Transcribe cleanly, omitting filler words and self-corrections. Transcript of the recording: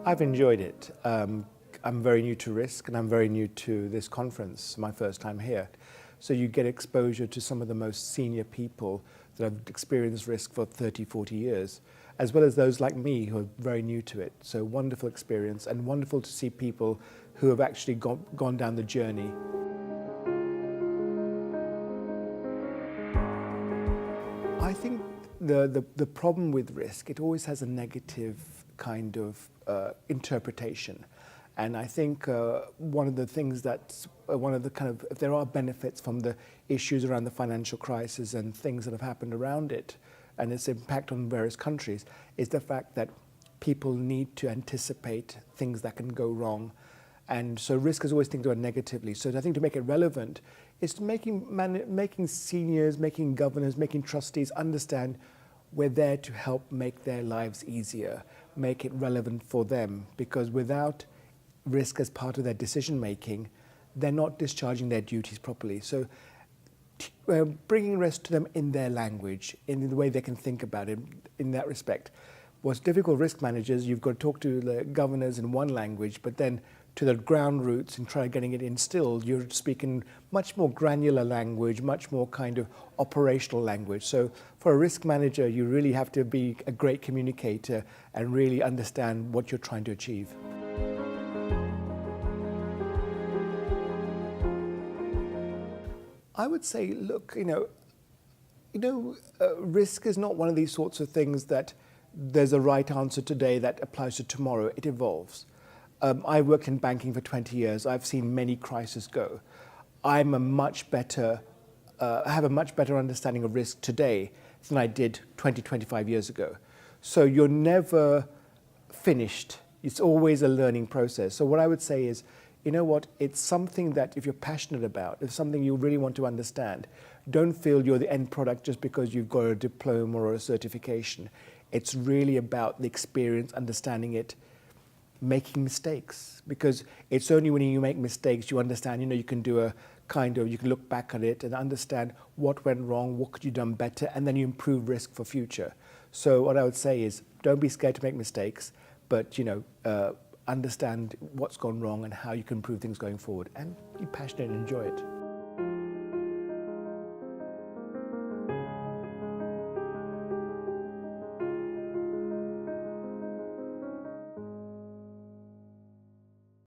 I've enjoyed it. I'm very new to risk and I'm very new to this conference, my first time here. So you get exposure to some of the most senior people that have experienced risk for 30, 40 years, as well as those like me who are very new to it. So wonderful experience and wonderful to see people who have actually gone down the journey. I think the problem with risk, it always has a negative kind of interpretation. And I think one of the things that, if there are benefits from the issues around the financial crisis and things that have happened around it and its impact on various countries, is the fact that people need to anticipate things that can go wrong. And so risk is always things done negatively. So I think to make it relevant is to making seniors, making governors, making trustees understand we're there to help make their lives easier, make it relevant for them, because without risk as part of their decision making, they're not discharging their duties properly. So bringing risk to them in their language, in the way they can think about it, in that respect. What's difficult risk managers, you've got to talk to the governors in one language, but then to the ground roots and try getting it instilled, you're speaking much more granular language, much more kind of operational language. So for a risk manager, you really have to be a great communicator and really understand what you're trying to achieve. I would say, look, risk is not one of these sorts of things that there's a right answer today that applies to tomorrow. It evolves. I worked in banking for 20 years. I've seen many crises go. I have a much better understanding of risk today than I did 20, 25 years ago. So you're never finished. It's always a learning process. So what I would say is, you know what, it's something that if you're passionate about, it's something you really want to understand, don't feel you're the end product just because you've got a diploma or a certification. It's really about the experience, understanding it, making mistakes, because it's only when you make mistakes you understand, you can do you can look back at it and understand what went wrong, what could you have done better, and then you improve risk for future. So what I would say is, don't be scared to make mistakes, but understand what's gone wrong and how you can improve things going forward, and be passionate and enjoy it.